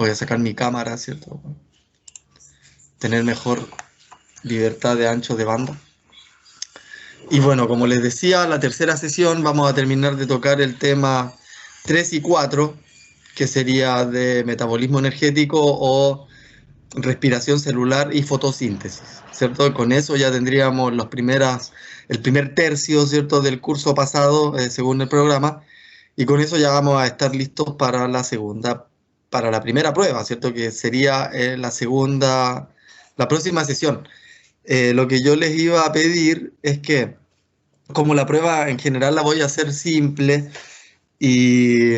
Voy a sacar mi cámara, ¿cierto? Tener mejor libertad de ancho de banda. Y bueno, como les decía, la tercera sesión vamos a terminar de tocar el tema 3 y 4, que sería de metabolismo energético o respiración celular y fotosíntesis, ¿cierto? Con eso ya tendríamos el primer tercio, ¿cierto?, del curso pasado, según el programa, y con eso ya vamos a estar listos para para la primera prueba, ¿cierto?, que sería la próxima sesión. Lo que yo les iba a pedir es que, como la prueba en general la voy a hacer simple y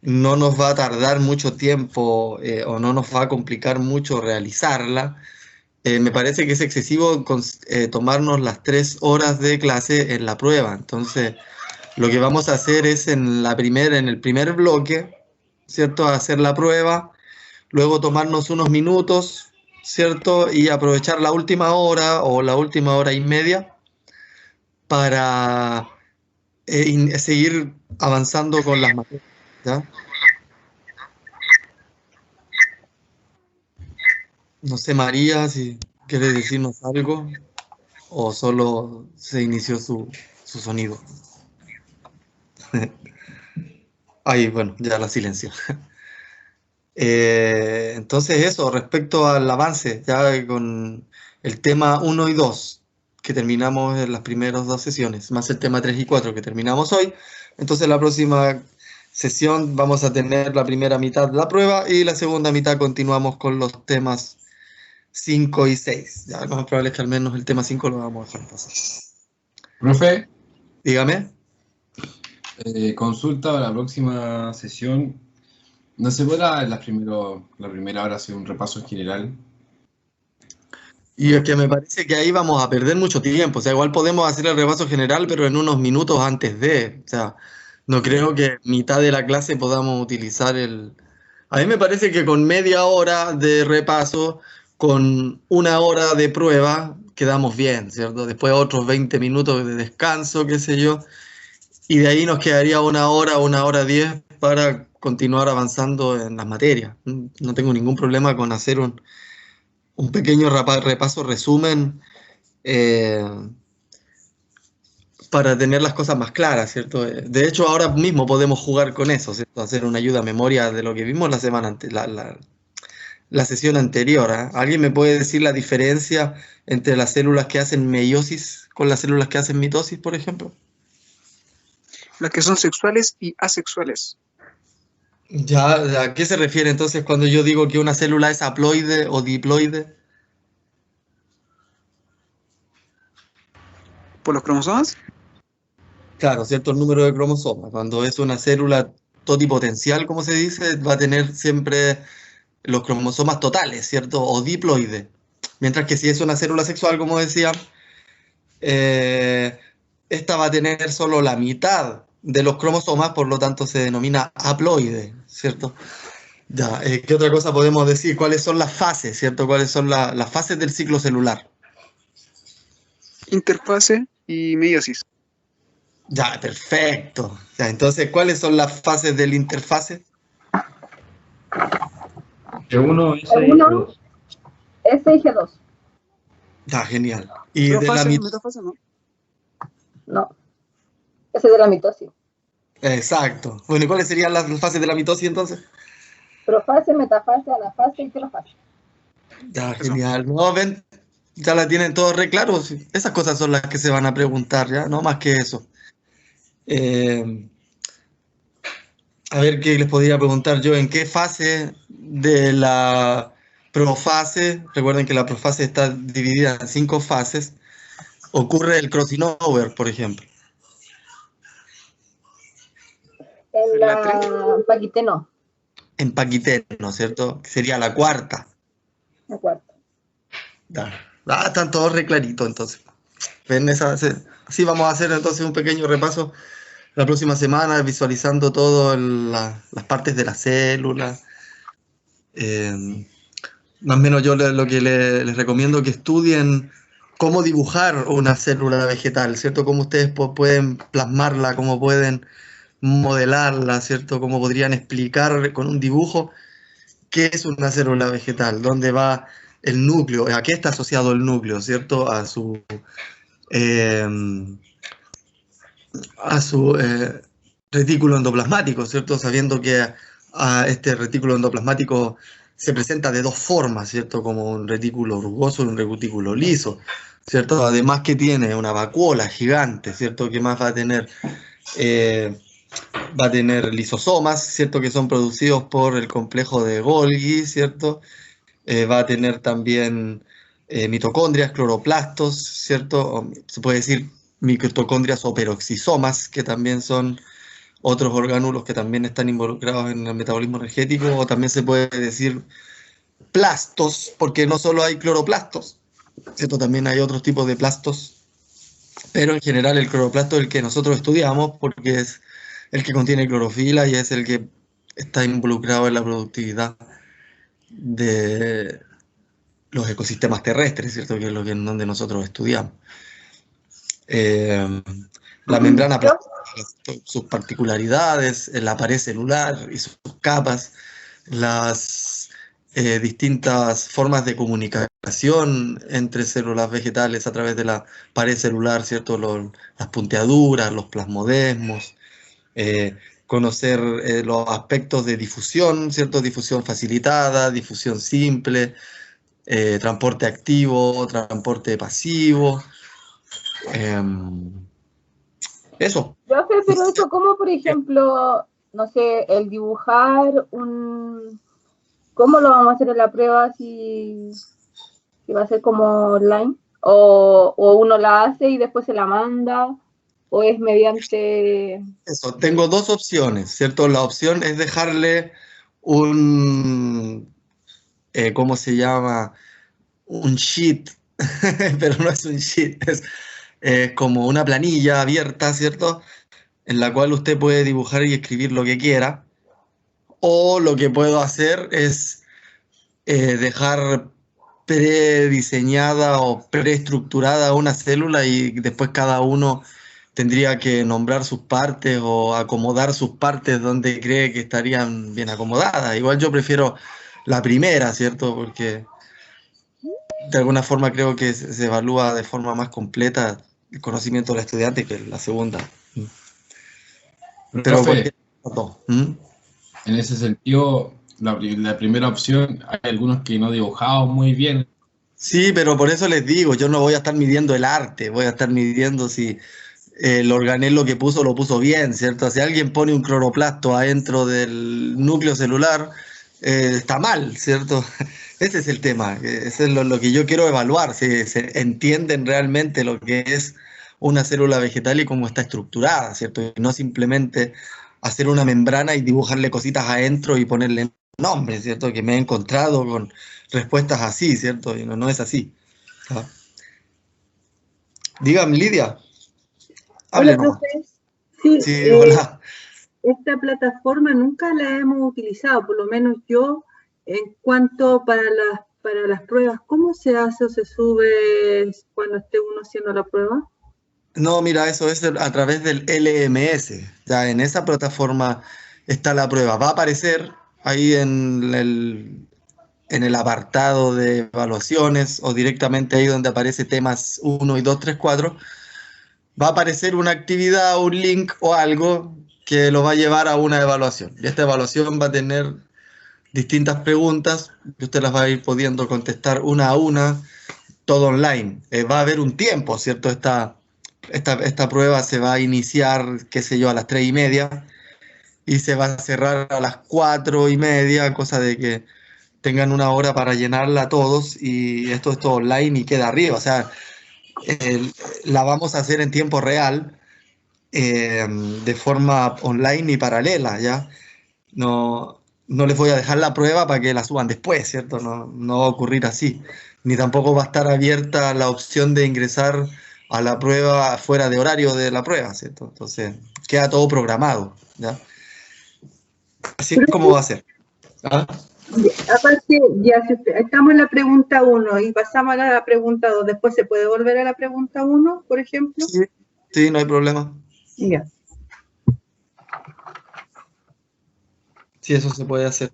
no nos va a tardar mucho tiempo o no nos va a complicar mucho realizarla, me parece que es excesivo tomarnos las 3 horas de clase en la prueba. Entonces, lo que vamos a hacer es en el primer bloque, ¿cierto? Hacer la prueba, luego tomarnos unos minutos, ¿cierto? Y aprovechar la última hora o la última hora y media para seguir avanzando con las materias, ¿ya? No sé, María, si quiere decirnos algo o solo se inició su sonido. Ay, bueno, ya la silencio. Entonces eso, respecto al avance, ya con el tema 1 y 2, que terminamos en las primeras 2 sesiones, más el tema 3 y 4 que terminamos hoy, entonces la próxima sesión vamos a tener la primera mitad de la prueba y la segunda mitad continuamos con los temas 5 y 6. Ya lo más probable es que al menos el tema 5 lo vamos a dejar pasar. Profe, Dígame. consulta para la próxima sesión. ¿No se podrá la primera hora hacer un repaso general? Y es que me parece que ahí vamos a perder mucho tiempo. O sea, igual podemos hacer el repaso general, pero en unos minutos antes de. O sea, no creo que mitad de la clase podamos utilizar el. A mí me parece que con media hora de repaso, con 1 hora de prueba, quedamos bien, ¿cierto? Después otros 20 minutos de descanso, qué sé yo. Y de ahí nos quedaría 1 hora, 1 hora 10 para continuar avanzando en las materias. No tengo ningún problema con hacer un pequeño repaso, resumen, eh, para tener las cosas más claras, ¿cierto? De hecho, ahora mismo podemos jugar con eso, ¿cierto? Hacer una ayuda a memoria de lo que vimos la semana la sesión anterior. ¿Eh? ¿Alguien me puede decir la diferencia entre las células que hacen meiosis con las células que hacen mitosis, por ejemplo? Las que son sexuales y asexuales. Ya, ¿a qué se refiere entonces cuando yo digo que una célula es haploide o diploide? ¿Por los cromosomas? Claro, cierto número de cromosomas. Cuando es una célula totipotencial, como se dice, va a tener siempre los cromosomas totales, ¿cierto? O diploide. Mientras que si es una célula sexual, como decía, esta va a tener solo la mitad de los cromosomas, por lo tanto se denomina haploide, ¿cierto? Ya, ¿qué otra cosa podemos decir? ¿Cuáles son las fases, ¿cierto? ¿Cuáles son las fases del ciclo celular? Interfase y meiosis. Ya, perfecto. Ya, entonces, ¿cuáles son las fases del interfase? G1, S y G1, G2. S y G2. Ya, genial. Y de la Profase, metafase, ¿no? No. Ese es de la mitosis. Exacto. Bueno, ¿y cuáles serían las fases de la mitosis entonces? Profase, metafase, anafase y telofase. Ya, genial. No, ven, ya la tienen todos re claros. Esas cosas son las que se van a preguntar, ¿ya? No más que eso. A ver qué les podría preguntar yo. ¿En qué fase de la profase, recuerden que la profase está dividida en 5 fases, ocurre el crossing over, por ejemplo? En la paquiteno. En paquiteno, ¿cierto? Que sería la cuarta. La cuarta. Ya. Ah, están todos re claritos entonces. ¿Ven? Así vamos a hacer entonces un pequeño repaso la próxima semana, visualizando todas las partes de la célula. Más o menos yo lo que les recomiendo que estudien cómo dibujar una célula vegetal, ¿cierto? Cómo ustedes pueden plasmarla, cómo pueden modelarla, ¿cierto? Cómo podrían explicar con un dibujo ¿qué es una célula vegetal? ¿Dónde va el núcleo? ¿A qué está asociado el núcleo, cierto? Eh, a su retículo endoplasmático, ¿cierto? Sabiendo que a este retículo endoplasmático se presenta de dos formas, ¿cierto? Como un retículo rugoso y un retículo liso, ¿cierto? Además que tiene una vacuola gigante, ¿cierto? ¿Qué más va a tener? Va a tener lisosomas, ¿cierto? Que son producidos por el complejo de Golgi, ¿cierto? Va a tener también mitocondrias, cloroplastos, ¿cierto? O se puede decir mitocondrias o peroxisomas, que también son otros orgánulos que también están involucrados en el metabolismo energético, o también se puede decir plastos, porque no solo hay cloroplastos, ¿cierto? También hay otros tipos de plastos, pero en general el cloroplasto es el que nosotros estudiamos porque es el que contiene clorofila y es el que está involucrado en la productividad de los ecosistemas terrestres, ¿cierto? Que es lo que en donde nosotros estudiamos. La membrana, sus particularidades, la pared celular y sus capas, las distintas formas de comunicación entre células vegetales a través de la pared celular, ¿cierto? Las punteaduras, los plasmodesmos, conocer los aspectos de difusión, ¿cierto? Difusión facilitada, difusión simple, transporte activo, transporte pasivo. Eso. Profe, pero eso como, por ejemplo, no sé, el dibujar ¿cómo lo vamos a hacer en la prueba si va a ser como online? ¿O uno la hace y después se la manda? ¿O es mediante...? Eso, tengo dos opciones, ¿cierto? La opción es dejarle un, ¿cómo se llama? Un sheet, pero no es un sheet, es como una planilla abierta, ¿cierto? En la cual usted puede dibujar y escribir lo que quiera. O lo que puedo hacer es dejar prediseñada o preestructurada una célula y después cada uno tendría que nombrar sus partes o acomodar sus partes donde cree que estarían bien acomodadas. Igual yo prefiero la primera, ¿cierto? Porque de alguna forma creo que se evalúa de forma más completa el conocimiento del estudiante que la segunda. Pero Profe, cualquier dos. ¿Mm? en ese sentido, la primera opción, hay algunos que no dibujamos muy bien. Sí, pero por eso les digo, yo no voy a estar midiendo el arte, voy a estar midiendo si el organelo que puso lo puso bien, ¿cierto? Si alguien pone un cloroplasto adentro del núcleo celular, está mal, ¿cierto? Ese es el tema, ese es lo que yo quiero evaluar, si se entienden realmente lo que es una célula vegetal y cómo está estructurada, ¿cierto? Y no simplemente hacer una membrana y dibujarle cositas adentro y ponerle nombre, ¿cierto? Que me he encontrado con respuestas así, ¿cierto? Y no es así. ¿Ah? Dígame, Lidia, Hola, háblenos. profe. Sí, Sí, hola. esta plataforma nunca la hemos utilizado, por lo menos yo, en cuanto para las pruebas. ¿Cómo se hace o se sube cuando esté uno haciendo la prueba? No, mira, eso es a través del LMS. Ya en esa plataforma está la prueba. Va a aparecer ahí en el apartado de evaluaciones o directamente ahí donde aparece temas 1 y 2, 3, 4. Va a aparecer una actividad, un link o algo que lo va a llevar a una evaluación. Y esta evaluación va a tener distintas preguntas que usted las va a ir pudiendo contestar una a una, todo online. Va a haber un tiempo, ¿cierto? Esta prueba se va a iniciar, qué sé yo, a las 3:30 y se va a cerrar a las 4:30, cosa de que tengan una hora para llenarla todos y esto es todo online y queda arriba. O sea, el- la vamos a hacer en tiempo real, de forma online y paralela, ¿ya? No les voy a dejar la prueba para que la suban después, ¿cierto? No va a ocurrir así. Ni tampoco va a estar abierta la opción de ingresar a la prueba fuera de horario de la prueba, ¿cierto? Entonces, queda todo programado, ¿ya? Así es como Profe, va a ser. ¿Ah? aparte, ya estamos en la pregunta 1 y pasamos a la pregunta 2. Después se puede volver a la pregunta 1, por ejemplo. Sí, sí, no hay problema. Ya. Sí, eso se puede hacer.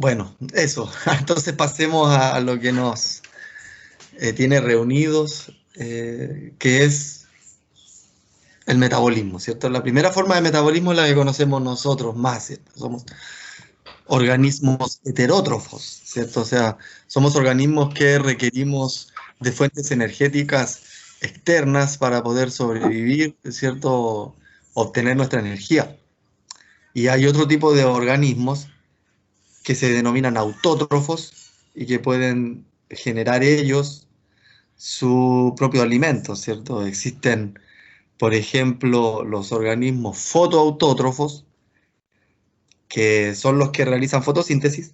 Bueno, eso. Entonces pasemos a lo que nos tiene reunidos, que es el metabolismo, ¿cierto? La primera forma de metabolismo es la que conocemos nosotros más, ¿cierto? Somos organismos heterótrofos, ¿cierto? O sea, somos organismos que requerimos de fuentes energéticas externas para poder sobrevivir, ¿cierto? Obtener nuestra energía. Y hay otro tipo de organismos que se denominan autótrofos y que pueden generar ellos su propio alimento, ¿cierto? Existen, por ejemplo, los organismos fotoautótrofos, que son los que realizan fotosíntesis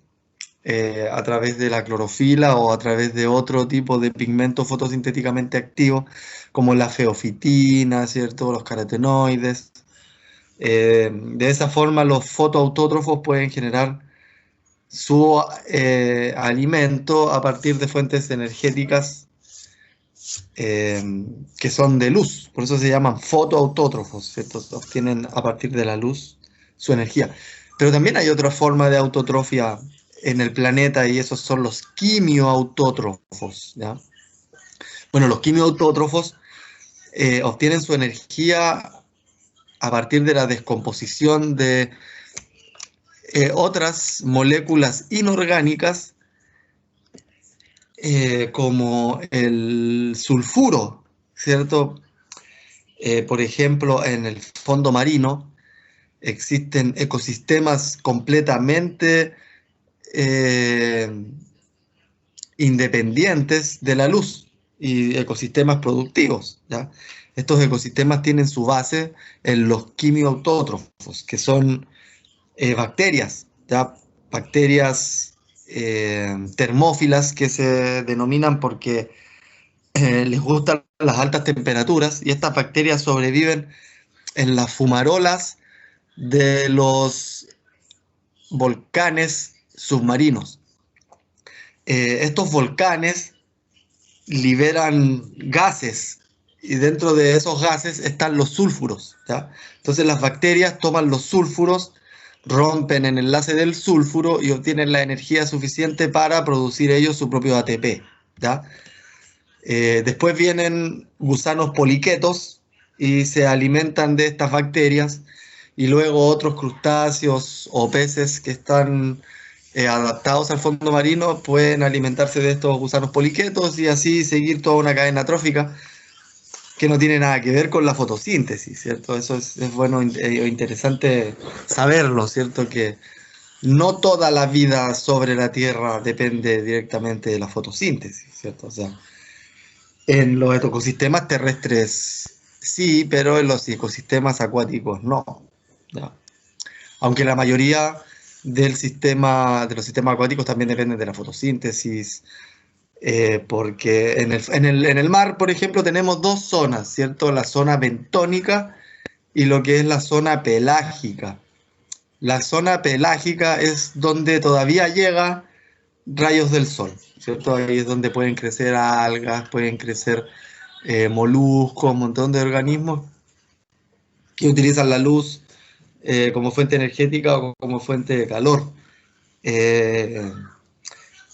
a través de la clorofila o a través de otro tipo de pigmentos fotosintéticamente activos, como la feofitina, ¿cierto? Los carotenoides. De esa forma, los fotoautótrofos pueden generar su alimento a partir de fuentes energéticas que son de luz, por eso se llaman fotoautótrofos, ¿cierto? Obtienen a partir de la luz su energía. Pero también hay otra forma de autotrofia en el planeta y esos son los quimioautótrofos, ¿ya? Bueno, los quimioautótrofos obtienen su energía a partir de la descomposición de otras moléculas inorgánicas como el sulfuro, ¿cierto? Por ejemplo, en el fondo marino existen ecosistemas completamente independientes de la luz y ecosistemas productivos, ¿ya? Estos ecosistemas tienen su base en los quimioautótrofos, que son bacterias, ¿ya? Bacterias termófilas que se denominan porque les gustan las altas temperaturas y estas bacterias sobreviven en las fumarolas de los volcanes submarinos. Estos volcanes liberan gases y dentro de esos gases están los sulfuros, ¿ya? Entonces las bacterias toman los sulfuros, rompen el enlace del sulfuro y obtienen la energía suficiente para producir ellos su propio ATP, ¿ya? Después vienen gusanos poliquetos y se alimentan de estas bacterias y luego otros crustáceos o peces que están adaptados al fondo marino pueden alimentarse de estos gusanos poliquetos y así seguir toda una cadena trófica que no tiene nada que ver con la fotosíntesis, ¿cierto? Eso es bueno, interesante saberlo, ¿cierto? Que no toda la vida sobre la Tierra depende directamente de la fotosíntesis, ¿cierto? O sea, en los ecosistemas terrestres sí, pero en los ecosistemas acuáticos no, ¿ya? Aunque la mayoría de los sistemas acuáticos también dependen de la fotosíntesis, porque en el mar, por ejemplo, tenemos dos zonas, ¿cierto? La zona bentónica y lo que es la zona pelágica. La zona pelágica es donde todavía llega rayos del sol, ¿cierto? Ahí es donde pueden crecer algas, pueden crecer moluscos, un montón de organismos que utilizan la luz como fuente energética o como fuente de calor.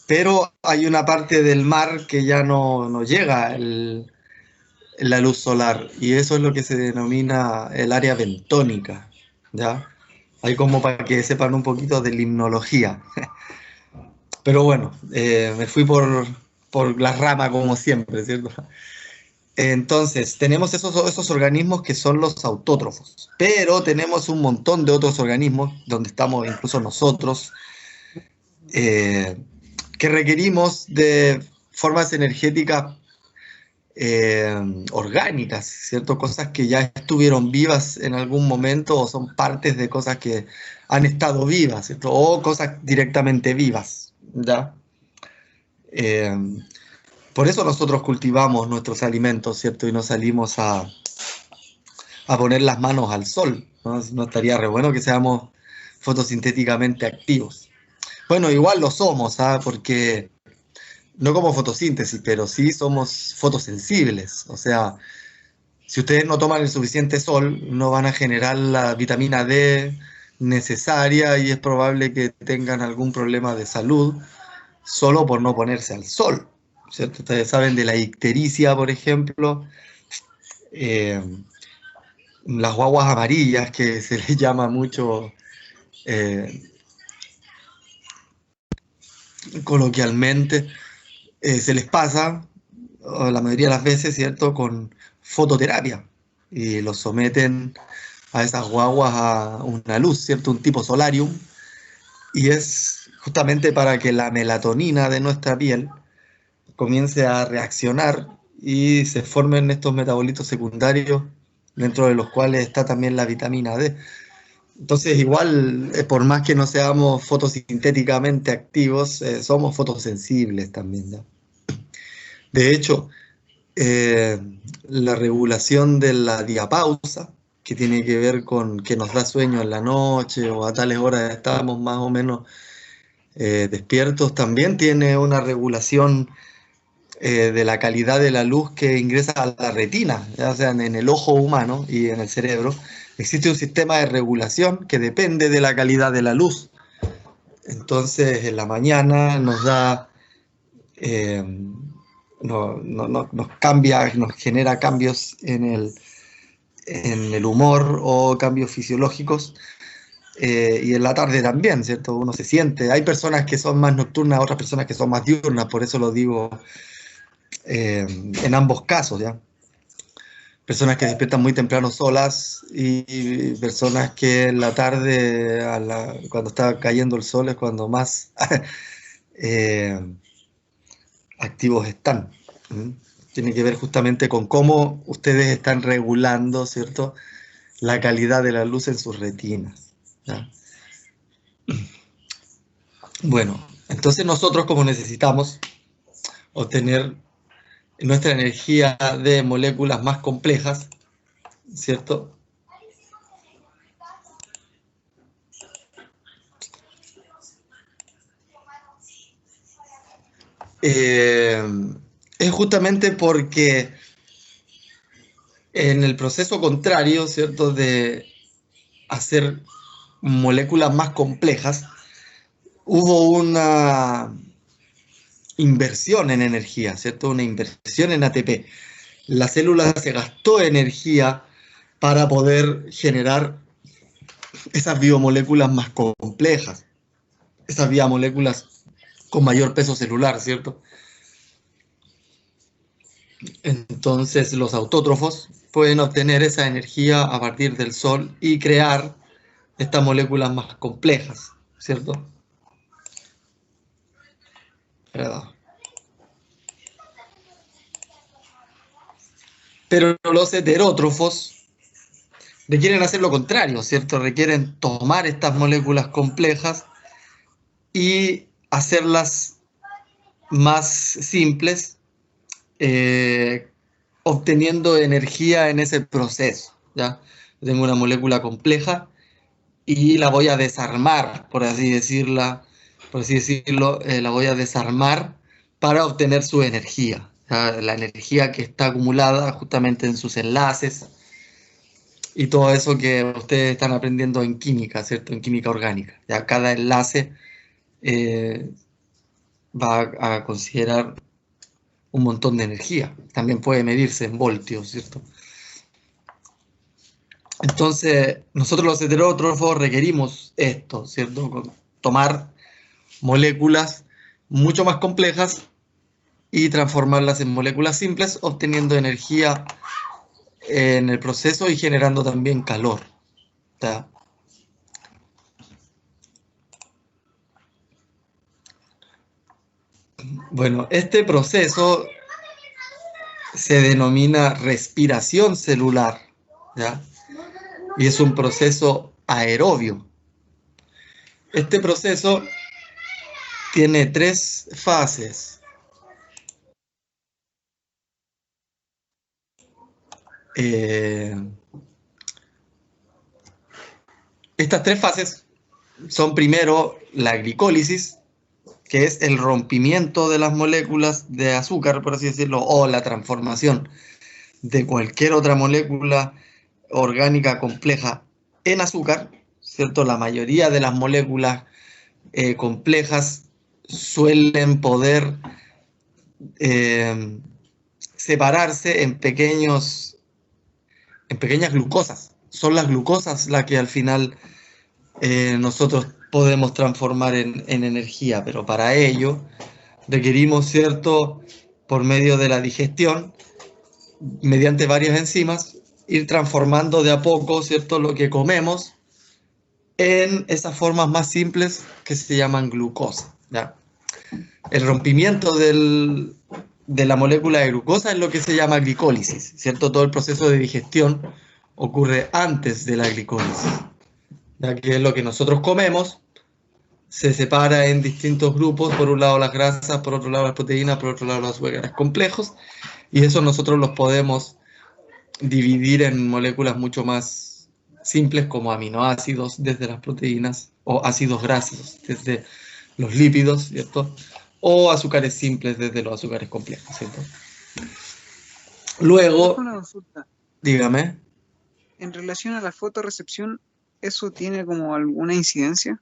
Pero hay una parte del mar que ya no llega la luz solar y eso es lo que se denomina el área bentónica, ¿ya? Ahí como para que sepan un poquito de limnología. Pero bueno, me fui por la rama como siempre, ¿cierto? Entonces, tenemos esos organismos que son los autótrofos, pero tenemos un montón de otros organismos, donde estamos incluso nosotros, que requerimos de formas energéticas orgánicas, ¿cierto? Cosas que ya estuvieron vivas en algún momento o son partes de cosas que han estado vivas, ¿cierto? O cosas directamente vivas, ¿ya? Por eso nosotros cultivamos nuestros alimentos, ¿cierto? Y no salimos a poner las manos al sol, ¿no? No estaría re bueno que seamos fotosintéticamente activos. Bueno, igual lo somos, ¿sabes? Porque no como fotosíntesis, pero sí somos fotosensibles. O sea, si ustedes no toman el suficiente sol, no van a generar la vitamina D necesaria y es probable que tengan algún problema de salud solo por no ponerse al sol, ¿cierto? Ustedes saben de la ictericia, por ejemplo, las guaguas amarillas, que se les llama mucho coloquialmente, se les pasa, la mayoría de las veces, ¿cierto?, con fototerapia, y los someten a esas guaguas a una luz, ¿cierto?, un tipo solarium, y es justamente para que la melatonina de nuestra piel comience a reaccionar y se formen estos metabolitos secundarios, dentro de los cuales está también la vitamina D. Entonces, igual, por más que no seamos fotosintéticamente activos, somos fotosensibles también, ¿ya? De hecho, la regulación de la diapausa, que tiene que ver con que nos da sueño en la noche o a tales horas estamos más o menos despiertos, también tiene una regulación de la calidad de la luz que ingresa a la retina, ya sea en el ojo humano y en el cerebro. Existe un sistema de regulación que depende de la calidad de la luz. Entonces, en la mañana nos da, nos cambia, nos genera cambios en el humor o cambios fisiológicos. Y en la tarde también, ¿cierto? Uno se siente. Hay personas que son más nocturnas, otras personas que son más diurnas, por eso lo digo en ambos casos, ¿ya? Personas que despiertan muy temprano solas y personas que en la tarde, cuando está cayendo el sol, es cuando más activos están. Tiene que ver justamente con cómo ustedes están regulando, ¿cierto?, la calidad de la luz en sus retinas, ¿ya? Bueno, entonces nosotros, como necesitamos obtener nuestra energía de moléculas más complejas, ¿cierto? Es justamente porque en el proceso contrario, ¿cierto?, de hacer moléculas más complejas, hubo una inversión en energía, ¿cierto? Una inversión en ATP. La célula se gastó energía para poder generar esas biomoléculas más complejas, esas biomoléculas con mayor peso celular, ¿cierto? Entonces los autótrofos pueden obtener esa energía a partir del sol y crear estas moléculas más complejas, ¿cierto? Pero los heterótrofos requieren hacer lo contrario, ¿cierto? Requieren tomar estas moléculas complejas y hacerlas más simples, obteniendo energía en ese proceso, ¿ya? Tengo una molécula compleja y la voy a desarmar, por así decirlo, la voy a desarmar para obtener su energía, ¿ya? La energía que está acumulada justamente en sus enlaces y todo eso que ustedes están aprendiendo en química, ¿cierto? En química orgánica. ¿Ya? Cada enlace va a considerar un montón de energía. También puede medirse en voltios, ¿cierto? Entonces, nosotros los heterótrofos requerimos esto, ¿cierto? Tomar moléculas mucho más complejas y transformarlas en moléculas simples, obteniendo energía en el proceso y generando también calor, ¿tá? Bueno, este proceso se denomina respiración celular, ¿ya? Y es un proceso aerobio. Este proceso tiene 3 fases. Estas 3 fases son primero la glicólisis, que es el rompimiento de las moléculas de azúcar, por así decirlo, o la transformación de cualquier otra molécula orgánica compleja en azúcar, ¿cierto? La mayoría de las moléculas complejas suelen poder separarse en pequeñas glucosas. Son las glucosas las que al final nosotros podemos transformar en energía, pero para ello requerimos, ¿cierto?, por medio de la digestión, mediante varias enzimas, ir transformando de a poco, ¿cierto?, lo que comemos en esas formas más simples que se llaman glucosa, ¿ya? El rompimiento de la molécula de glucosa es lo que se llama glicólisis, ¿cierto? Todo el proceso de digestión ocurre antes de la glicólisis, ya que es lo que nosotros comemos, se separa en distintos grupos, por un lado las grasas, por otro lado las proteínas, por otro lado los azúcares complejos, y eso nosotros los podemos dividir en moléculas mucho más simples como aminoácidos desde las proteínas, o ácidos grasos desde los lípidos, ¿cierto? O azúcares simples desde los azúcares complejos, ¿cierto? Luego, Una consulta. dígame. En relación a la fotorrecepción, ¿eso tiene como alguna incidencia?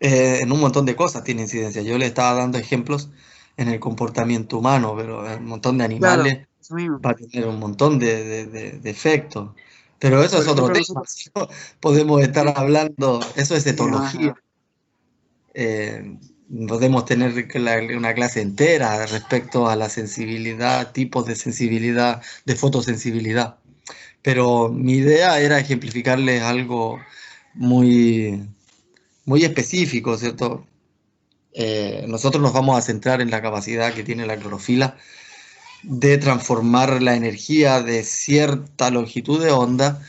En un montón de cosas tiene incidencia. Yo le estaba dando ejemplos en el comportamiento humano, pero en un montón de animales Claro, eso mismo. va a tener un montón de efectos. Pero eso Por es otro ejemplo, tema. Podemos estar hablando, eso es etología. Podemos tener una clase entera respecto a la sensibilidad, tipos de sensibilidad, de fotosensibilidad. Pero mi idea era ejemplificarles algo muy, muy específico, ¿cierto? Nosotros nos vamos a centrar en la capacidad que tiene la clorofila de transformar la energía de cierta longitud de onda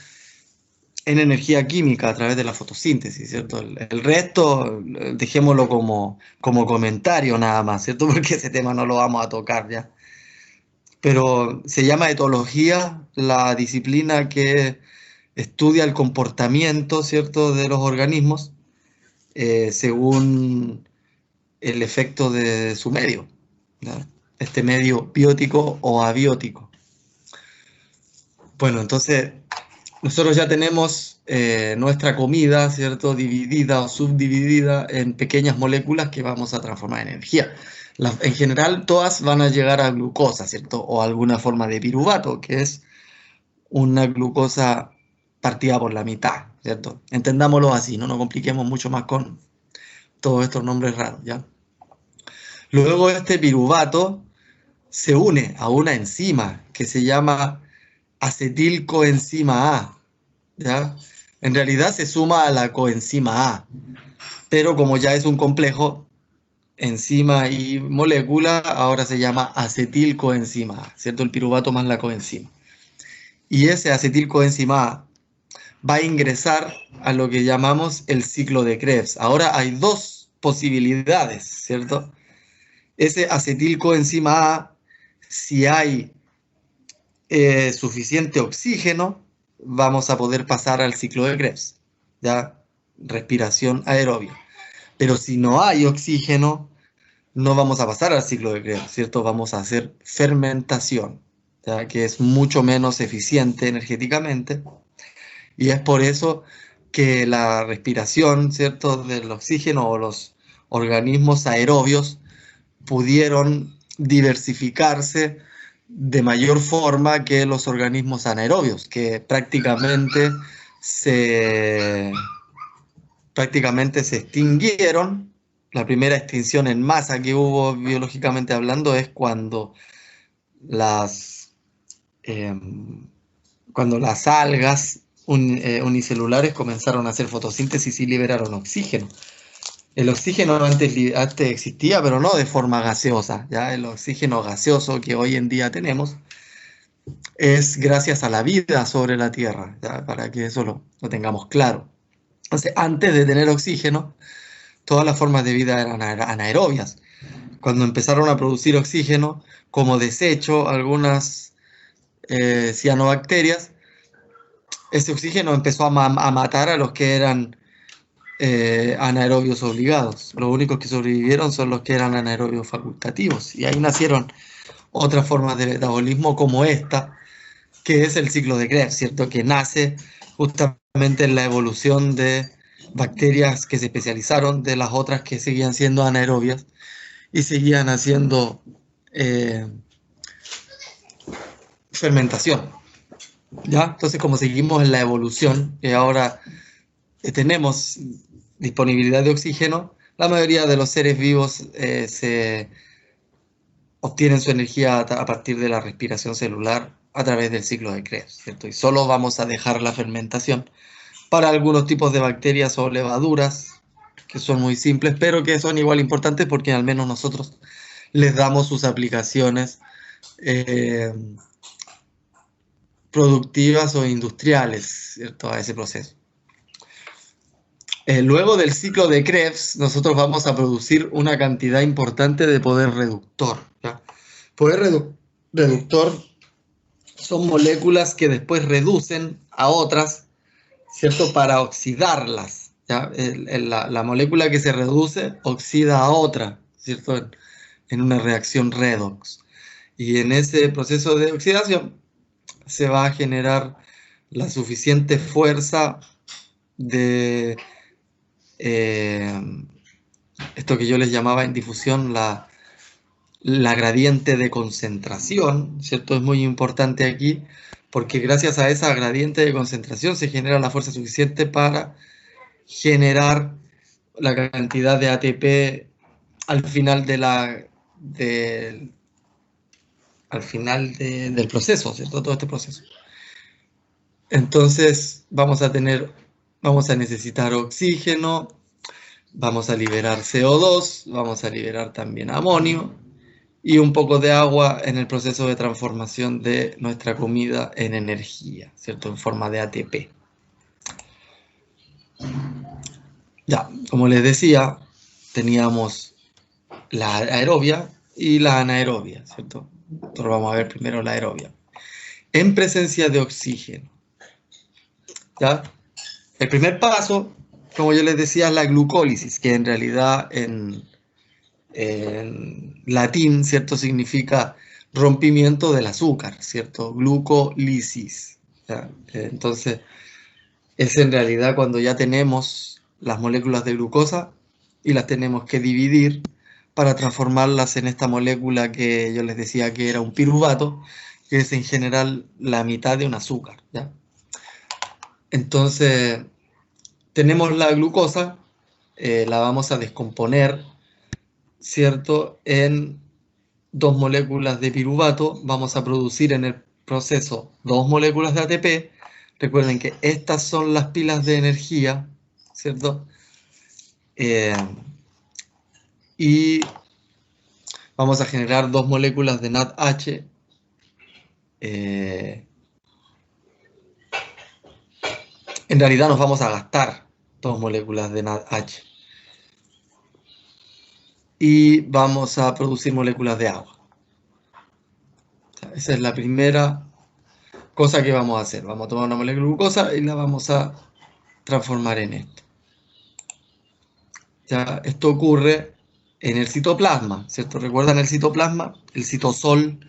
en energía química a través de la fotosíntesis, ¿cierto? El resto, dejémoslo como comentario nada más, ¿cierto? Porque ese tema no lo vamos a tocar ya. Pero se llama etología la disciplina que estudia el comportamiento, ¿cierto?, de los organismos según el efecto de su medio, ¿ya? Este medio biótico o abiótico. Bueno, entonces nosotros ya tenemos nuestra comida, ¿cierto?, dividida o subdividida en pequeñas moléculas que vamos a transformar en energía. En general, todas van a llegar a glucosa, ¿cierto?, o alguna forma de piruvato, que es una glucosa partida por la mitad, ¿cierto? Entendámoslo así, no nos compliquemos mucho más con todos estos nombres raros, ¿ya? Luego este piruvato se une a una enzima que se llama acetilcoenzima A, ¿ya? En realidad se suma a la coenzima A, pero como ya es un complejo, enzima y molécula, ahora se llama acetilcoenzima A, ¿cierto? El piruvato más la coenzima. Y ese acetilcoenzima A va a ingresar a lo que llamamos el ciclo de Krebs. Ahora hay dos posibilidades, ¿cierto? Ese acetilcoenzima A, si hay suficiente oxígeno, vamos a poder pasar al ciclo de Krebs, ¿ya? Respiración aerobia. Pero si no hay oxígeno, no vamos a pasar al ciclo de Krebs, ¿cierto? Vamos a hacer fermentación, ¿ya? Que es mucho menos eficiente energéticamente, y es por eso que la respiración, ¿cierto?, del oxígeno o los organismos aerobios pudieron diversificarse de mayor forma que los organismos anaerobios, que prácticamente se extinguieron. La primera extinción en masa que hubo biológicamente hablando es cuando las algas unicelulares comenzaron a hacer fotosíntesis y liberaron oxígeno. El oxígeno antes existía, pero no de forma gaseosa, ¿ya? El oxígeno gaseoso que hoy en día tenemos es gracias a la vida sobre la Tierra, ¿ya? Para que eso lo tengamos claro. Entonces, antes de tener oxígeno, todas las formas de vida eran anaerobias. Cuando empezaron a producir oxígeno, como desecho, algunas cianobacterias, ese oxígeno empezó a matar a los que eran anaerobios obligados. Los únicos que sobrevivieron son los que eran anaerobios facultativos. Y ahí nacieron otras formas de metabolismo como esta, que es el ciclo de Krebs, ¿cierto? Que nace justamente en la evolución de bacterias que se especializaron de las otras que seguían siendo anaerobias y seguían haciendo fermentación. ¿Ya? Entonces, como seguimos en la evolución y ahora tenemos disponibilidad de oxígeno, la mayoría de los seres vivos se obtienen su energía a partir de la respiración celular a través del ciclo de Krebs, ¿cierto? Y solo vamos a dejar la fermentación para algunos tipos de bacterias o levaduras que son muy simples, pero que son igual importantes porque al menos nosotros les damos sus aplicaciones productivas o industriales, ¿cierto? A ese proceso. Luego del ciclo de Krebs, nosotros vamos a producir una cantidad importante de poder reductor, ¿ya? Poder reductor son moléculas que después reducen a otras, ¿cierto? Para oxidarlas, ¿ya? La molécula que se reduce oxida a otra, ¿cierto? En una reacción redox. Y en ese proceso de oxidación se va a generar la suficiente fuerza de esto que yo les llamaba en difusión la gradiente de concentración, ¿cierto? Es muy importante aquí porque gracias a esa gradiente de concentración se genera la fuerza suficiente para generar la cantidad de ATP al final del proceso, ¿cierto? Todo este proceso. Entonces vamos a necesitar oxígeno, vamos a liberar CO2, vamos a liberar también amonio y un poco de agua en el proceso de transformación de nuestra comida en energía, ¿cierto? En forma de ATP. Ya, como les decía, teníamos la aerobia y la anaerobia, ¿cierto? Entonces vamos a ver primero la aerobia. En presencia de oxígeno, ¿ya? El primer paso, como yo les decía, es la glucólisis, que en realidad en latín, ¿cierto? Significa rompimiento del azúcar, ¿cierto? Glucólisis, ¿ya? Entonces, es en realidad cuando ya tenemos las moléculas de glucosa y las tenemos que dividir para transformarlas en esta molécula que yo les decía que era un piruvato, que es en general la mitad de un azúcar, ¿ya? Entonces, tenemos la glucosa, la vamos a descomponer, ¿cierto? En 2 moléculas de piruvato, vamos a producir en el proceso 2 moléculas de ATP. Recuerden que estas son las pilas de energía, ¿cierto? Y vamos a generar 2 moléculas de NADH. En realidad nos vamos a gastar 2 moléculas de NADH. Y vamos a producir moléculas de agua. O sea, esa es la primera cosa que vamos a hacer. Vamos a tomar una molécula de glucosa y la vamos a transformar en esto. Ya, esto ocurre en el citoplasma, ¿cierto? ¿Recuerdan el citoplasma? El citosol,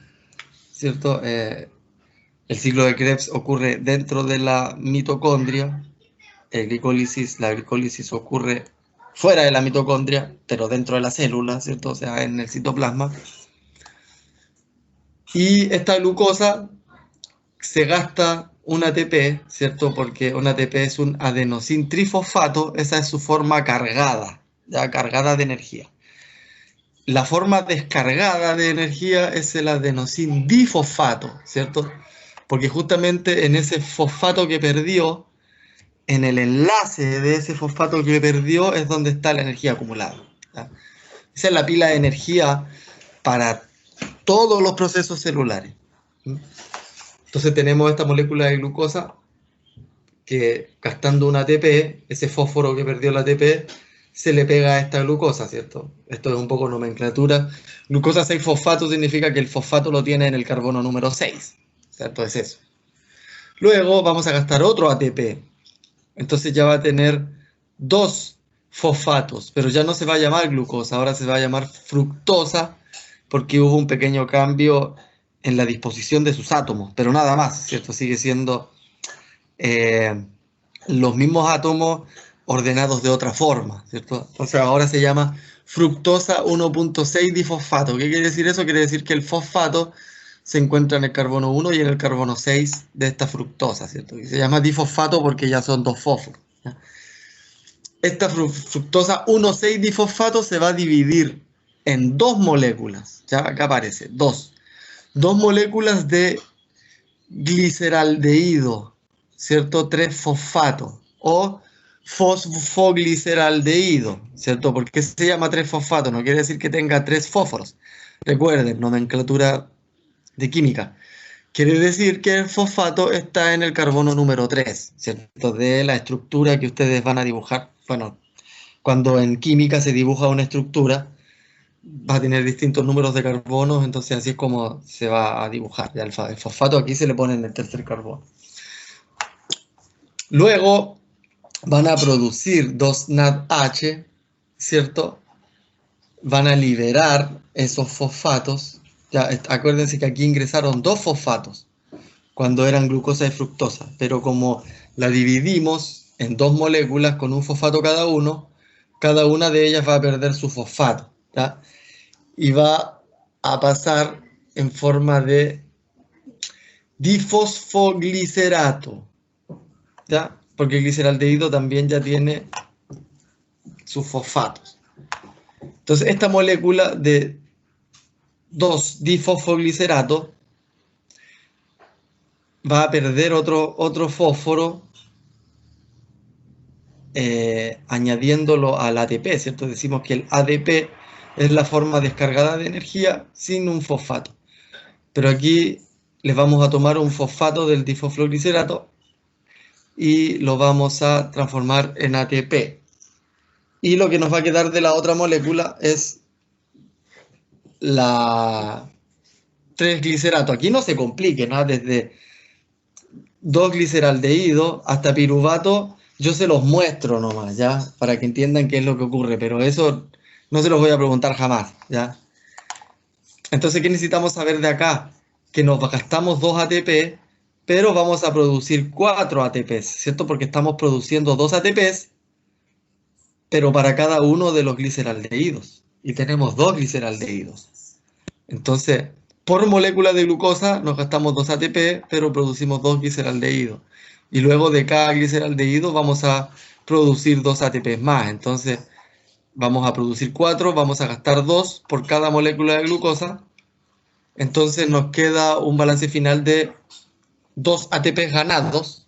¿cierto? El ciclo de Krebs ocurre dentro de la mitocondria. La glicólisis ocurre fuera de la mitocondria, pero dentro de la célula, ¿cierto? O sea, en el citoplasma. Y esta glucosa se gasta un ATP, ¿cierto? Porque un ATP es un adenosin trifosfato, esa es su forma cargada, ya cargada de energía. La forma descargada de energía es el adenosin difosfato, ¿cierto? Porque justamente en ese fosfato que perdió, en el enlace de ese fosfato que perdió es donde está la energía acumulada, ¿ya? Esa es la pila de energía para todos los procesos celulares. Entonces tenemos esta molécula de glucosa que gastando un ATP, ese fósforo que perdió el ATP, se le pega a esta glucosa, ¿cierto? Esto es un poco nomenclatura. Glucosa 6-fosfato significa que el fosfato lo tiene en el carbono número 6, ¿cierto? Es eso. Luego vamos a gastar otro ATP. Entonces ya va a tener 2 fosfatos, pero ya no se va a llamar glucosa, ahora se va a llamar fructosa, porque hubo un pequeño cambio en la disposición de sus átomos, pero nada más, ¿cierto? Sigue siendo los mismos átomos ordenados de otra forma, ¿cierto? Entonces ahora se llama fructosa 1.6 difosfato. ¿Qué quiere decir eso? Quiere decir que el fosfato se encuentra en el carbono 1 y en el carbono 6 de esta fructosa, ¿cierto? Y se llama difosfato porque ya son dos fósforos, ¿ya? Esta fructosa 1,6 difosfato se va a dividir en dos moléculas, ya acá aparece, dos moléculas de gliceraldehído, ¿cierto? 3-fosfato o fosfogliceraldehído, ¿cierto? ¿Por qué se llama 3-fosfato? No quiere decir que tenga 3 fósforos. Recuerden, nomenclatura de química. Quiere decir que el fosfato está en el carbono número 3, ¿cierto? De la estructura que ustedes van a dibujar. Bueno, cuando en química se dibuja una estructura, va a tener distintos números de carbonos, entonces así es como se va a dibujar. Ya el fosfato aquí se le pone en el tercer carbono. Luego van a producir 2 NADH, ¿cierto? Van a liberar esos fosfatos. Ya, acuérdense que aquí ingresaron 2 fosfatos cuando eran glucosa y fructosa, pero como la dividimos en 2 moléculas con un fosfato cada una de ellas va a perder su fosfato, ¿ya? Y va a pasar en forma de difosfoglicerato, ¿ya? Porque el gliceraldehído también ya tiene sus fosfatos. Entonces, esta molécula de 2-difosfoglicerato va a perder otro fósforo añadiéndolo al ATP, ¿cierto? Decimos que el ADP es la forma descargada de energía sin un fosfato. Pero aquí les vamos a tomar un fosfato del difosfoglicerato y lo vamos a transformar en ATP. Y lo que nos va a quedar de la otra molécula es la 3-glicerato. Aquí no se complique, ¿no? Desde 2-gliceraldehído hasta piruvato, yo se los muestro nomás, ¿ya? Para que entiendan qué es lo que ocurre, pero eso no se los voy a preguntar jamás, ¿ya? Entonces, ¿qué necesitamos saber de acá? Que nos gastamos 2 ATP, pero vamos a producir 4 ATPs, ¿cierto? Porque estamos produciendo 2 ATPs, pero para cada uno de los gliceraldehídos. Y tenemos 2 gliceraldehídos. Entonces, por molécula de glucosa nos gastamos 2 ATP, pero producimos 2 gliceraldehídos. Y luego de cada gliceraldehído vamos a producir 2 ATPs más. Entonces, vamos a producir 4, vamos a gastar 2 por cada molécula de glucosa. Entonces nos queda un balance final de 2 ATPs ganados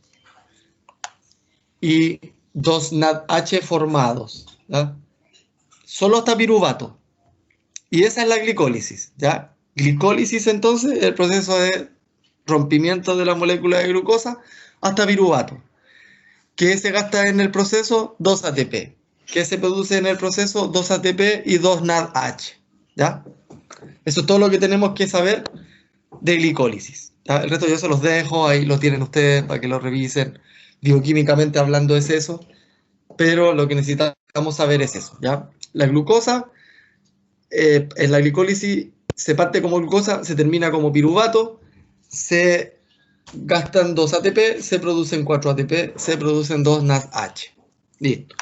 y 2 NADH formados, ¿ya? Solo hasta piruvato. Y esa es la glicólisis, ¿ya? Glicólisis, entonces, el proceso de rompimiento de la molécula de glucosa hasta piruvato. ¿Qué se gasta en el proceso? 2 ATP. ¿Qué se produce en el proceso? 2 ATP y 2 NADH, ¿ya? Eso es todo lo que tenemos que saber de glicólisis, ¿ya? El resto yo se los dejo, ahí lo tienen ustedes para que lo revisen. Bioquímicamente hablando es eso, pero lo que necesitamos saber es eso, ¿ya? La glucosa, en la glicólisis se parte como glucosa, se termina como piruvato, se gastan 2 ATP, se producen 4 ATP, se producen 2 NADH. Listo.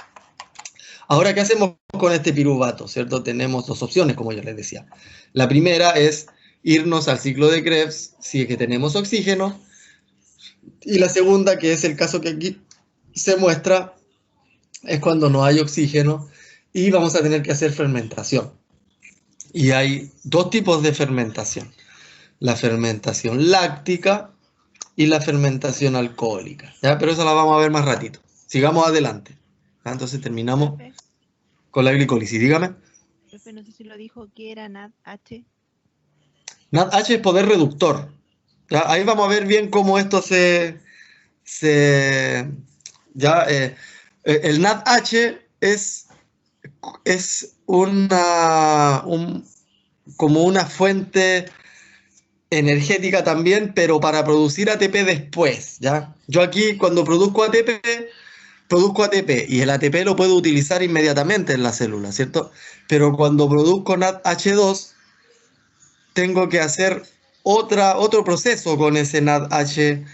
Ahora, ¿qué hacemos con este piruvato? ¿Cierto? Tenemos 2 opciones, como yo les decía. La primera es irnos al ciclo de Krebs si es que tenemos oxígeno. Y la segunda, que es el caso que aquí se muestra, es cuando no hay oxígeno y vamos a tener que hacer fermentación. Y hay 2 tipos de fermentación. La fermentación láctica y la fermentación alcohólica, ¿ya? Pero eso la vamos a ver más ratito. Sigamos adelante. ¿Ya? Entonces terminamos con la glicólisis. Dígame. Profe, no sé si lo dijo, ¿qué era NADH? NADH es poder reductor. ¿Ya? Ahí vamos a ver bien cómo esto el NADH es como una fuente energética también, pero para producir ATP después, ¿ya? Yo aquí cuando produzco ATP y el ATP lo puedo utilizar inmediatamente en la célula, ¿cierto? Pero cuando produzco NADH2 tengo que hacer otro proceso con ese NADH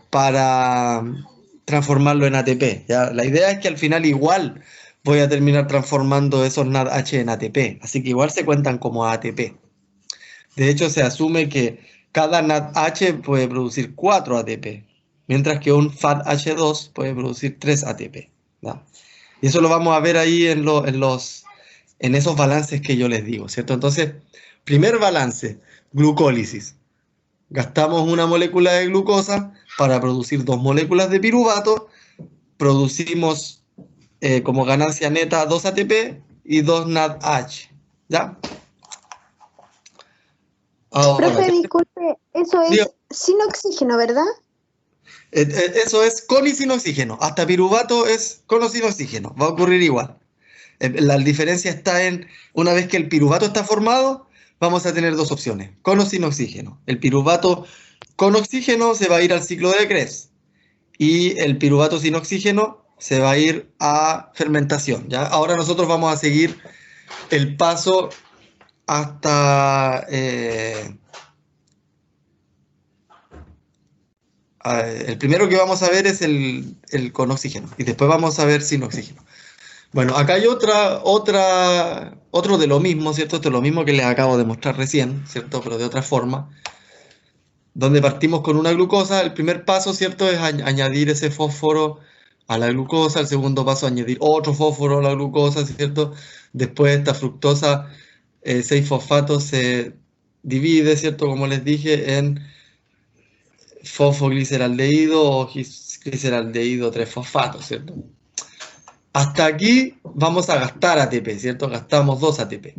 para transformarlo en ATP. ¿Ya? La idea es que al final igual voy a terminar transformando esos NADH en ATP, así que igual se cuentan como ATP. De hecho, se asume que cada NADH puede producir 4 ATP, mientras que un FADH2 puede producir 3 ATP. ¿Ya? Y eso lo vamos a ver ahí en esos balances que yo les digo, ¿cierto? Entonces, primer balance, glucólisis. Gastamos una molécula de glucosa para producir 2 moléculas de piruvato, producimos como ganancia neta 2 ATP y 2 NADH, ¿ya? Ahora, Profe, disculpe, eso digo, es sin oxígeno, ¿verdad? eso es con y sin oxígeno. Hasta piruvato es con o sin oxígeno. Va a ocurrir igual. La diferencia está en, una vez que el piruvato está formado, vamos a tener dos opciones, con o sin oxígeno. El piruvato con oxígeno se va a ir al ciclo de Krebs y el piruvato sin oxígeno se va a ir a fermentación, ¿ya? Ahora nosotros vamos a seguir el paso hasta... el primero que vamos a ver es el con oxígeno y después vamos a ver sin oxígeno. Bueno, acá hay otro de lo mismo, ¿cierto? Esto es lo mismo que les acabo de mostrar recién, ¿cierto? Pero de otra forma, donde partimos con una glucosa. El primer paso, ¿cierto? Es añadir ese fósforo a la glucosa. El segundo paso, añadir otro fósforo a la glucosa, ¿cierto? Después esta fructosa 6-fosfato se divide, ¿cierto? Como les dije, en fosfogliceraldehído o gliceraldehído 3-fosfato, ¿cierto? Hasta aquí vamos a gastar ATP, ¿cierto? Gastamos 2 ATP.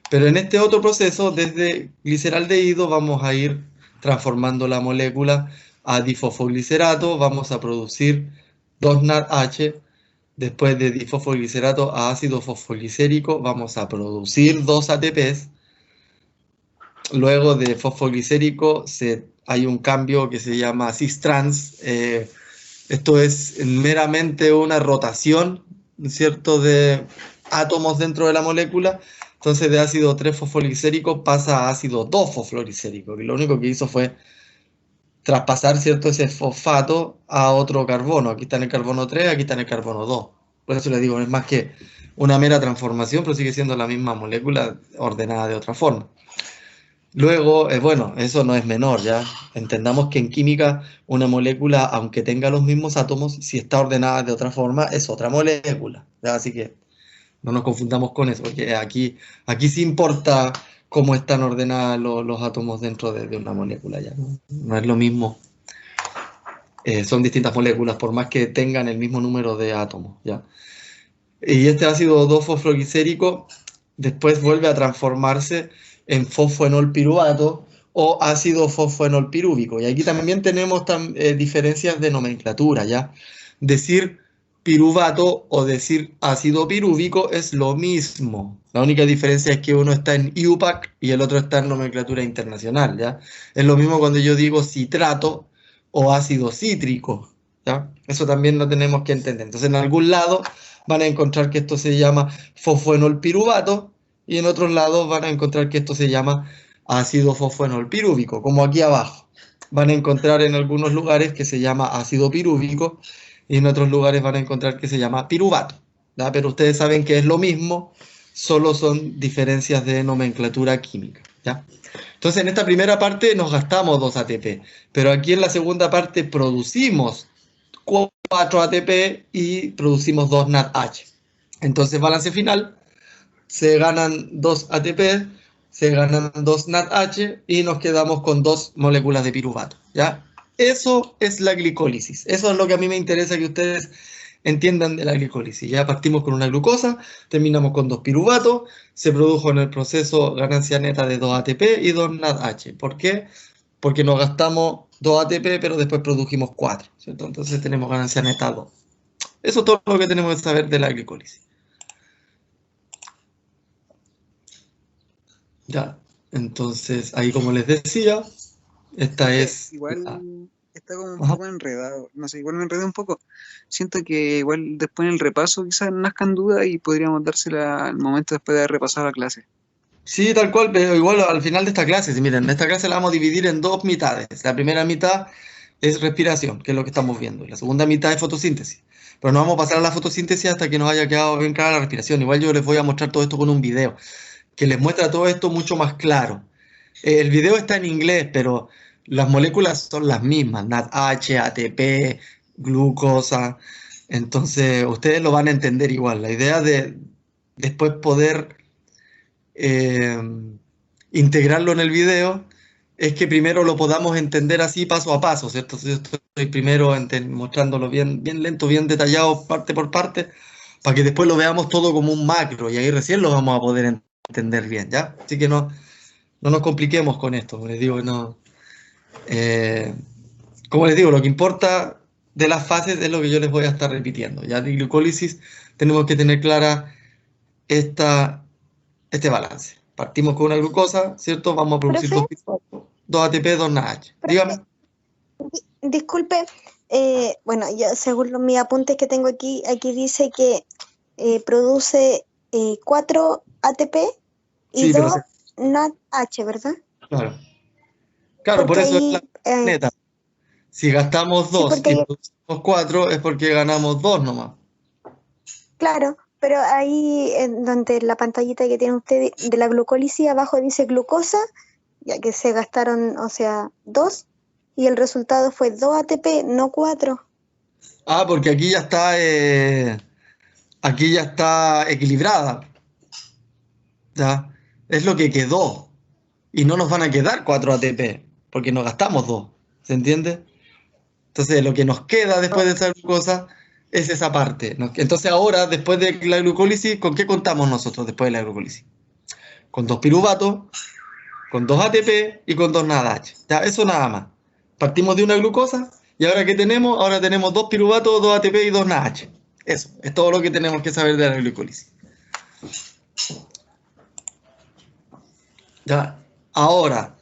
Pero en este otro proceso, desde gliceraldehído, vamos a ir transformando la molécula a difosfoglicerato. Vamos a producir 2 NADH. Después de difosfoglicerato a ácido fosfoglicérico, vamos a producir 2 ATPs. Luego de fosfoglicérico hay un cambio que se llama cis-trans. Esto es meramente una rotación, ¿cierto?, de átomos dentro de la molécula. Entonces de ácido 3-fosfoglicérico pasa a ácido 2-fosfoglicérico, que lo único que hizo fue traspasar, ¿cierto?, ese fosfato a otro carbono. Aquí está en el carbono 3, aquí está en el carbono 2. Por eso les digo, no es más que una mera transformación, pero sigue siendo la misma molécula ordenada de otra forma. Luego, bueno, eso no es menor, ¿ya? Entendamos que en química una molécula, aunque tenga los mismos átomos, si está ordenada de otra forma, es otra molécula, ¿ya? Así que no nos confundamos con eso, porque aquí sí importa cómo están ordenados los átomos dentro de una molécula, ¿ya? No es lo mismo. Son distintas moléculas, por más que tengan el mismo número de átomos, ¿ya? Y este ácido 2-fosfoglicérico después vuelve a transformarse en fosfoenolpiruvato o ácido fosfoenolpirúvico. Y aquí también tenemos diferencias de nomenclatura, ¿ya? Decir piruvato o decir ácido pirúvico es lo mismo. La única diferencia es que uno está en IUPAC y el otro está en nomenclatura internacional, ¿ya? Es lo mismo cuando yo digo citrato o ácido cítrico, ¿ya? Eso también lo tenemos que entender. Entonces, en algún lado van a encontrar que esto se llama fosfoenolpiruvato y en otros lados van a encontrar que esto se llama ácido fosfoenolpirúvico, como aquí abajo. Van a encontrar en algunos lugares que se llama ácido pirúvico y en otros lugares van a encontrar que se llama piruvato, ¿ya? Pero ustedes saben que es lo mismo, solo son diferencias de nomenclatura química, ¿ya? Entonces, en esta primera parte nos gastamos 2 ATP, pero aquí en la segunda parte producimos 4 ATP y producimos 2 NADH. Entonces, balance final, se ganan 2 ATP, se ganan 2 NADH y nos quedamos con 2 moléculas de piruvato, ¿ya? Eso es la glicólisis. Eso es lo que a mí me interesa que ustedes entiendan de la glicólisis. Ya partimos con una glucosa, terminamos con 2 piruvatos, se produjo en el proceso ganancia neta de 2 ATP y 2 NADH. ¿Por qué? Porque nos gastamos 2 ATP, pero después produjimos 4, ¿cierto? Entonces tenemos ganancia neta 2. Eso es todo lo que tenemos que saber de la glicólisis. Ya, entonces ahí como les decía, esta es... Igual está como un Ajá. poco enredado, no sé, igual me enredé un poco. Siento que igual después en el repaso quizás nazcan dudas y podríamos dársela al momento después de haber repasado la clase. Sí, tal cual, pero igual al final de esta clase, si miren, esta clase la vamos a dividir en dos mitades. La primera mitad es respiración, que es lo que estamos viendo. Y la segunda mitad es fotosíntesis. Pero no vamos a pasar a la fotosíntesis hasta que nos haya quedado bien clara la respiración. Igual yo les voy a mostrar todo esto con un video, que les muestra todo esto mucho más claro. El video está en inglés, pero las moléculas son las mismas, NADH, ATP, glucosa. Entonces, ustedes lo van a entender igual. La idea de después poder eh, integrarlo en el video es que primero lo podamos entender así paso a paso, ¿cierto? Yo estoy primero mostrándolo bien, bien lento, bien detallado, parte por parte, para que después lo veamos todo como un macro y ahí recién lo vamos a poder entender bien, ¿ya? Así que no nos compliquemos con esto, les digo, no. Como les digo, lo que importa de las fases es lo que yo les voy a estar repitiendo. Ya de glucólisis tenemos que tener clara este balance. Partimos con una glucosa, ¿cierto? Vamos a producir Profe. dos ATP, dos NADH. Dígame. Disculpe, bueno, yo según mis apuntes que tengo aquí dice que produce 4 ATP y Sí, pero 2 NADH, ¿verdad? claro. Claro, por Porque eso es ahí, la neta. Si gastamos sí, 2 porque y ahí, producimos 4 es porque ganamos 2 nomás. claro, pero ahí en donde la pantallita que tiene usted de la glucólisis abajo dice glucosa, ya que se gastaron, o sea, 2 y el resultado fue 2 ATP, no 4. Ah, porque aquí ya está equilibrada. ¿Ya? Es lo que quedó. Y no nos van a quedar 4 ATP, porque nos gastamos 2. ¿Se entiende? Entonces, lo que nos queda después de esa glucosa es esa parte. Entonces, ahora, después de la glucólisis, ¿con qué contamos nosotros después de la glucólisis? Con 2 piruvatos, con 2 ATP y con 2 NADH. Ya, eso nada más. Partimos de una glucosa y ahora ¿qué tenemos? Ahora tenemos 2 piruvatos, 2 ATP y 2 NADH. Eso, es todo lo que tenemos que saber de la glucólisis. Ya, ahora,